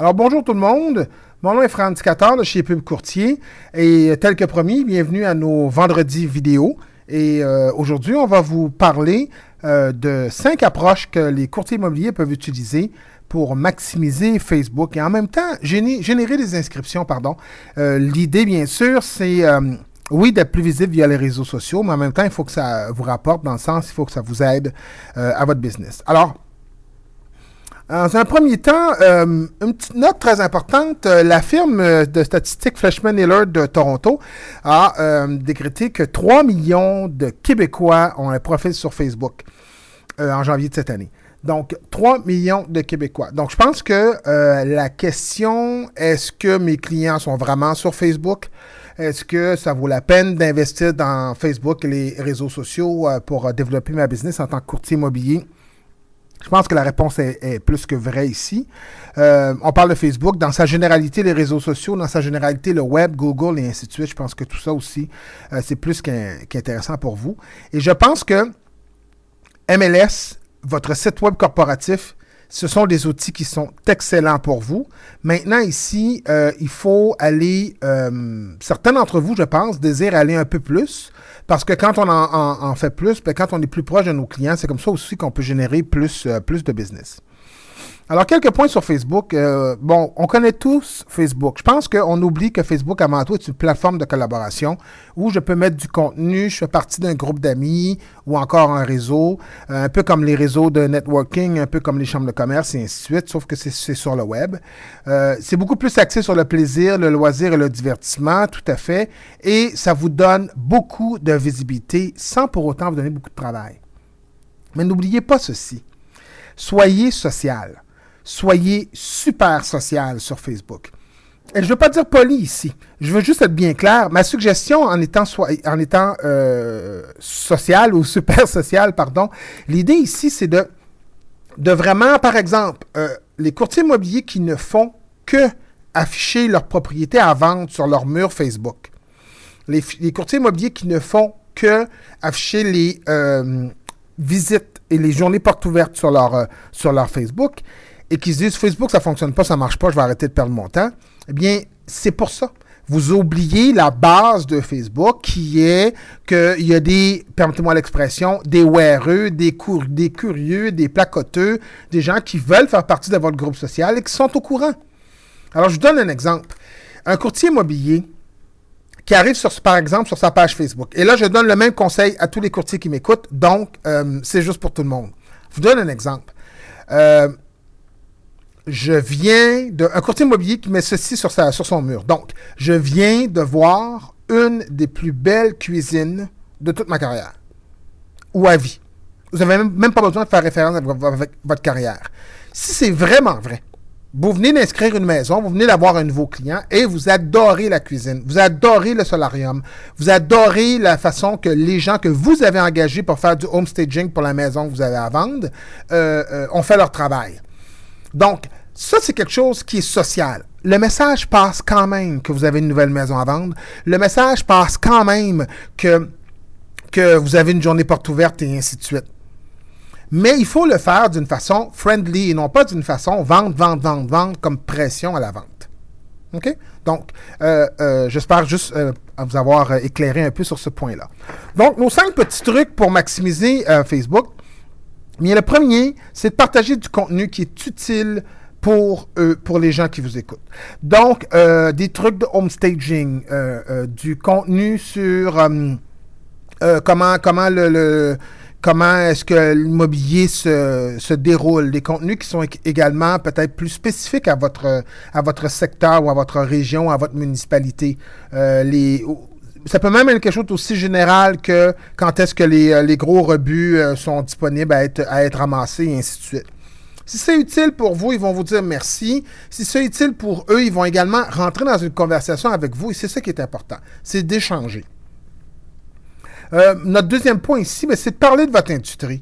Alors bonjour tout le monde, mon nom est Franz Cator de chez Pub Courtier et tel que promis, bienvenue à nos vendredis vidéo. Et aujourd'hui, on va vous parler de 5 approches que les courtiers immobiliers peuvent utiliser pour maximiser Facebook et en même temps générer des inscriptions. L'idée, bien sûr, c'est oui, d'être plus visible via les réseaux sociaux, mais en même temps, il faut que ça vous rapporte dans le sens, il faut que ça vous aide à votre business. Alors, dans un premier temps, une petite note très importante, la firme de statistiques Fleishman Hillard de Toronto a décrété que 3 millions de Québécois ont un profil sur Facebook en janvier de cette année. Donc, 3 millions de Québécois. Donc, je pense que la question, est-ce que mes clients sont vraiment sur Facebook? Est-ce que ça vaut la peine d'investir dans Facebook et les réseaux sociaux pour développer ma business en tant que courtier immobilier? Je pense que la réponse est plus que vraie ici. On parle de Facebook, dans sa généralité, les réseaux sociaux, dans sa généralité, le web, Google et ainsi de suite. Je pense que tout ça aussi, c'est plus qu'intéressant pour vous. Et je pense que MLS, votre site web corporatif, ce sont des outils qui sont excellents pour vous. Maintenant, ici, il faut aller, certains d'entre vous, je pense, désirent aller un peu plus, parce que quand on en fait plus, quand on est plus proche de nos clients, c'est comme ça aussi qu'on peut générer plus de business. Alors, quelques points sur Facebook. On connaît tous Facebook. Je pense qu'on oublie que Facebook, avant tout, est une plateforme de collaboration où je peux mettre du contenu, je fais partie d'un groupe d'amis ou encore un réseau, un peu comme les réseaux de networking, un peu comme les chambres de commerce et ainsi de suite, sauf que c'est sur le web. C'est beaucoup plus axé sur le plaisir, le loisir et le divertissement, tout à fait, et ça vous donne beaucoup de visibilité sans pour autant vous donner beaucoup de travail. Mais n'oubliez pas ceci. Soyez social. Soyez super social sur Facebook. Et je ne veux pas dire poli ici. Je veux juste être bien clair. Ma suggestion en étant social ou super social, l'idée ici, c'est de vraiment, par exemple, les courtiers immobiliers qui ne font que afficher leur propriété à vendre sur leur mur Facebook. Les courtiers immobiliers qui ne font que afficher les visites et les journées portes ouvertes sur leur Facebook, et qui se disent « Facebook, ça ne fonctionne pas, ça ne marche pas, je vais arrêter de perdre mon temps », eh bien, c'est pour ça. Vous oubliez la base de Facebook qui est qu'il y a des, permettez-moi l'expression, des weareux, des curieux, des placoteux, des gens qui veulent faire partie de votre groupe social et qui sont au courant. Alors, je vous donne un exemple. Un courtier immobilier qui arrive, par exemple, sur sa page Facebook. Et là, je donne le même conseil à tous les courtiers qui m'écoutent, donc c'est juste pour tout le monde. Je vous donne un exemple. Un courtier immobilier qui met ceci sur son mur. Donc, je viens de voir une des plus belles cuisines de toute ma carrière. Ou à vie. Vous n'avez même pas besoin de faire référence avec votre carrière. Si c'est vraiment vrai, vous venez d'inscrire une maison, vous venez d'avoir un nouveau client et vous adorez la cuisine, vous adorez le solarium, vous adorez la façon que les gens que vous avez engagés pour faire du home staging pour la maison que vous avez à vendre ont fait leur travail. Donc, ça, c'est quelque chose qui est social. Le message passe quand même que vous avez une nouvelle maison à vendre. Le message passe quand même que vous avez une journée porte ouverte et ainsi de suite. Mais il faut le faire d'une façon friendly et non pas d'une façon vendre comme pression à la vente. OK? Donc, j'espère juste vous avoir éclairé un peu sur ce point-là. Donc, nos 5 petits trucs pour maximiser Facebook. Bien, le premier, c'est de partager du contenu qui est utile pour les gens qui vous écoutent. Donc, des trucs de home staging, du contenu sur comment est-ce que l'immobilier se déroule, des contenus qui sont également peut-être plus spécifiques à votre secteur ou à votre région, à votre municipalité. Ça peut même être quelque chose d'aussi général que quand est-ce que les gros rebuts sont disponibles à être ramassés et ainsi de suite. Si c'est utile pour vous, ils vont vous dire merci. Si c'est utile pour eux, ils vont également rentrer dans une conversation avec vous et c'est ça qui est important, c'est d'échanger. Notre deuxième point ici, c'est de parler de votre industrie.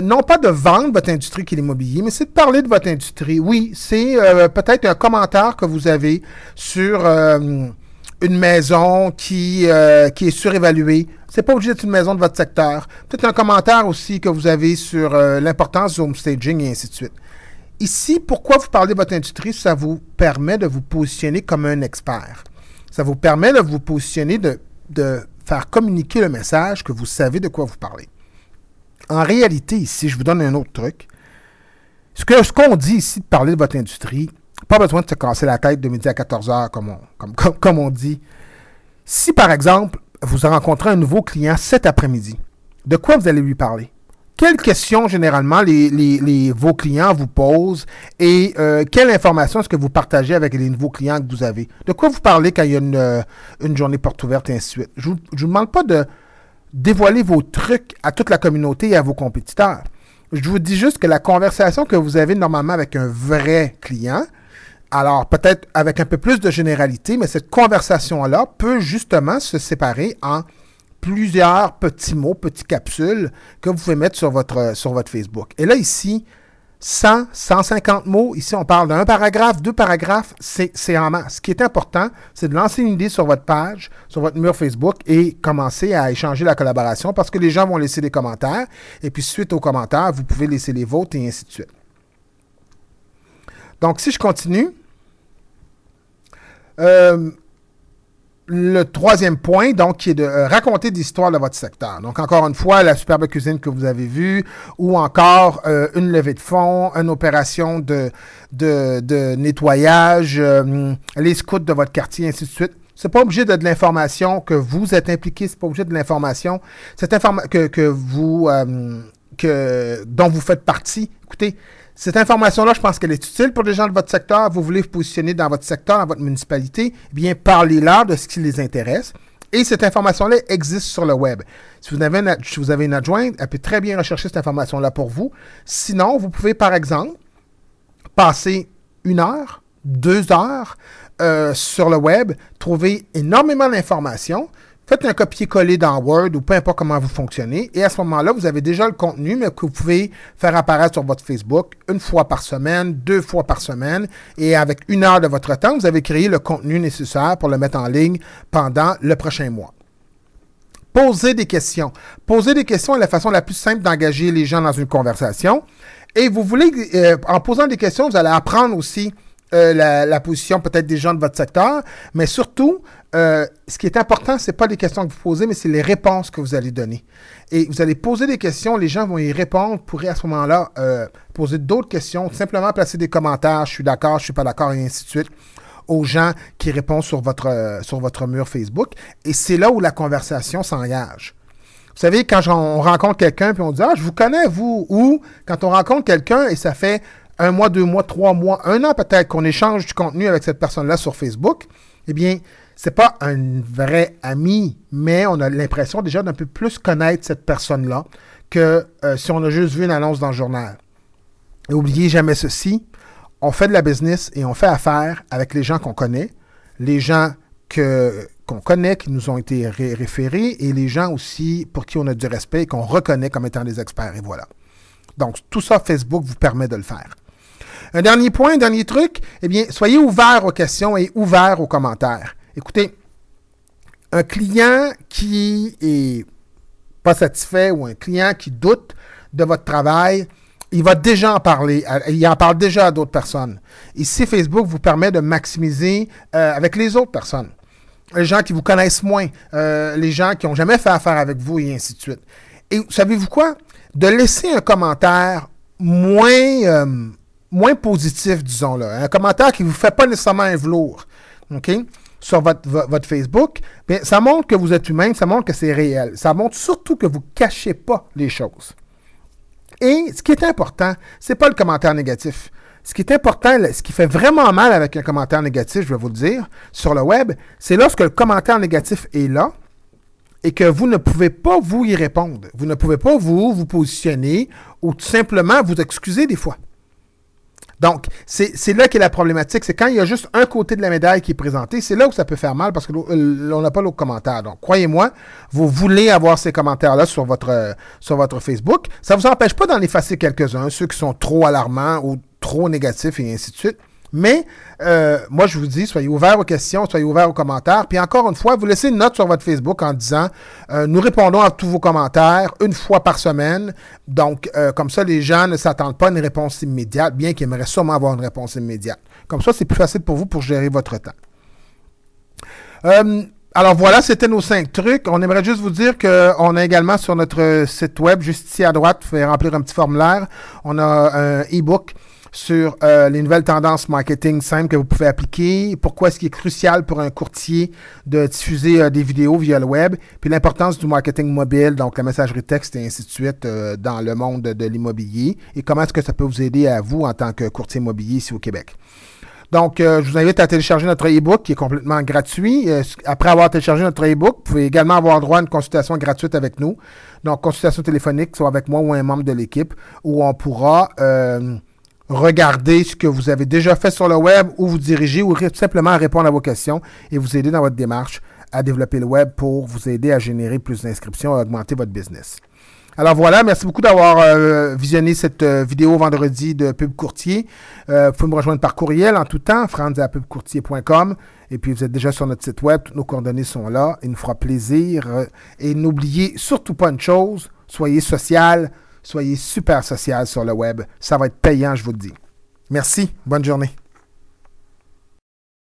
Non pas de vendre votre industrie qui est l'immobilier, mais c'est de parler de votre industrie. Oui, c'est peut-être un commentaire que vous avez sur une maison qui est surévaluée. C'est pas obligé d'être une maison de votre secteur. Peut-être un commentaire aussi que vous avez sur l'importance du home staging et ainsi de suite. ici, pourquoi vous parlez de votre industrie? Ça vous permet de vous positionner comme un expert. Ça vous permet de vous positionner, de faire communiquer le message que vous savez de quoi vous parlez. En réalité, ici, je vous donne un autre truc. Ce qu'on dit ici de parler de votre industrie, pas besoin de se casser la tête de midi à 14 heures, comme on dit. Si, par exemple, vous rencontrez un nouveau client cet après-midi, de quoi vous allez lui parler? Quelles questions, généralement, vos clients vous posent et quelle information est-ce que vous partagez avec les nouveaux clients que vous avez? De quoi vous parlez quand il y a une journée porte ouverte et ainsi de suite? Je ne vous demande pas de dévoiler vos trucs à toute la communauté et à vos compétiteurs. Je vous dis juste que la conversation que vous avez normalement avec un vrai client, alors peut-être avec un peu plus de généralité, mais cette conversation-là peut justement se séparer en plusieurs petits mots, petites capsules que vous pouvez mettre sur votre Facebook. Et là, ici, 100, 150 mots. Ici, on parle d'un paragraphe, 2 paragraphes. C'est en masse. Ce qui est important, c'est de lancer une idée sur votre page, sur votre mur Facebook et commencer à échanger la collaboration parce que les gens vont laisser des commentaires. Et puis, suite aux commentaires, vous pouvez laisser les vôtres et ainsi de suite. Donc, si je continue, le troisième point, donc, qui est de raconter des histoires de votre secteur. Donc, encore une fois, la superbe cuisine que vous avez vue, ou encore une levée de fonds, une opération de nettoyage, les scouts de votre quartier, ainsi de suite. C'est pas obligé de l'information que vous êtes impliqué, c'est pas obligé de l'information dont vous faites partie. Écoutez, cette information-là, je pense qu'elle est utile pour les gens de votre secteur. Vous voulez vous positionner dans votre secteur, dans votre municipalité, eh bien, parlez-leur de ce qui les intéresse. Et cette information-là existe sur le web. Si vous avez une adjointe, elle peut très bien rechercher cette information-là pour vous. Sinon, vous pouvez, par exemple, passer 1 heure, 2 heures sur le web, trouver énormément d'informations. Faites un copier-coller dans Word ou peu importe comment vous fonctionnez. Et à ce moment-là, vous avez déjà le contenu, mais que vous pouvez faire apparaître sur votre Facebook 1 fois par semaine, 2 fois par semaine. Et avec 1 heure de votre temps, vous avez créé le contenu nécessaire pour le mettre en ligne pendant le prochain mois. Posez des questions. Poser des questions est la façon la plus simple d'engager les gens dans une conversation. Et vous voulez, en posant des questions, vous allez apprendre aussi la position peut-être des gens de votre secteur, mais surtout, ce qui est important, ce n'est pas les questions que vous posez, mais c'est les réponses que vous allez donner. Et vous allez poser des questions, les gens vont y répondre, vous pourrez à ce moment-là poser d'autres questions, simplement placer des commentaires, je suis d'accord, je ne suis pas d'accord, et ainsi de suite, aux gens qui répondent sur votre mur Facebook. Et c'est là où la conversation s'engage. Vous savez, quand on rencontre quelqu'un, puis on dit « Ah, je vous connais, vous », ou quand on rencontre quelqu'un et ça fait 1 mois, 2 mois, 3 mois, 1 an peut-être qu'on échange du contenu avec cette personne-là sur Facebook, eh bien, c'est pas un vrai ami, mais on a l'impression déjà d'un peu plus connaître cette personne-là que si on a juste vu une annonce dans le journal. Et n'oubliez jamais ceci, on fait de la business et on fait affaire avec les gens qu'on connaît, les gens qu'on connaît, qui nous ont été référés, et les gens aussi pour qui on a du respect et qu'on reconnaît comme étant des experts. Et voilà. Donc, tout ça, Facebook vous permet de le faire. Un dernier point, un dernier truc, eh bien, soyez ouverts aux questions et ouverts aux commentaires. Écoutez, un client qui est pas satisfait ou un client qui doute de votre travail, il va déjà en parler. Il en parle déjà à d'autres personnes. Ici, Facebook vous permet de maximiser avec les autres personnes. Les gens qui vous connaissent moins, les gens qui n'ont jamais fait affaire avec vous et ainsi de suite. Et savez-vous quoi? De laisser un commentaire moins positif, disons-le. Un commentaire qui ne vous fait pas nécessairement un velours, OK? Sur votre Facebook, bien, ça montre que vous êtes humain, ça montre que c'est réel. Ça montre surtout que vous ne cachez pas les choses. Et ce qui est important, ce n'est pas le commentaire négatif. Ce qui est important, ce qui fait vraiment mal avec un commentaire négatif, je vais vous le dire, sur le web, c'est lorsque le commentaire négatif est là et que vous ne pouvez pas vous y répondre. Vous ne pouvez pas vous positionner ou tout simplement vous excuser des fois. Donc, c'est là qu'est la problématique. C'est quand il y a juste un côté de la médaille qui est présenté, c'est là où ça peut faire mal parce qu'on n'a pas l'autre commentaire. Donc, croyez-moi, vous voulez avoir ces commentaires-là sur votre Facebook. Ça ne vous empêche pas d'en effacer quelques-uns, ceux qui sont trop alarmants ou trop négatifs et ainsi de suite. Mais moi, je vous dis, soyez ouverts aux questions, soyez ouverts aux commentaires. Puis encore une fois, vous laissez une note sur votre Facebook en disant nous répondons à tous vos commentaires une fois par semaine. Donc, comme ça, les gens ne s'attendent pas à une réponse immédiate, bien qu'ils aimeraient sûrement avoir une réponse immédiate. Comme ça, c'est plus facile pour vous pour gérer votre temps. Alors voilà, c'était nos 5 trucs. On aimerait juste vous dire qu'on a également sur notre site web, juste ici à droite, vous pouvez remplir un petit formulaire. On a un e-book sur les nouvelles tendances marketing simples que vous pouvez appliquer, pourquoi est-ce qu'il est crucial pour un courtier de diffuser des vidéos via le web, puis l'importance du marketing mobile, donc la messagerie texte et ainsi de suite dans le monde de l'immobilier, et comment est-ce que ça peut vous aider à vous en tant que courtier immobilier ici au Québec. Donc, je vous invite à télécharger notre e-book qui est complètement gratuit. Après avoir téléchargé notre e-book, vous pouvez également avoir droit à une consultation gratuite avec nous. Donc, consultation téléphonique, soit avec moi ou un membre de l'équipe, où on pourra regarder ce que vous avez déjà fait sur le web, ou vous diriger, ou tout simplement répondre à vos questions et vous aider dans votre démarche à développer le web pour vous aider à générer plus d'inscriptions et à augmenter votre business. Alors voilà, merci beaucoup d'avoir visionné cette vidéo vendredi de Pub Courtier. Vous pouvez me rejoindre par courriel en tout temps, franz@pubcourtier.com. Et puis vous êtes déjà sur notre site web, toutes nos coordonnées sont là. Il nous fera plaisir. Et n'oubliez surtout pas une chose, soyez social, soyez super social sur le web. Ça va être payant, je vous le dis. Merci, bonne journée.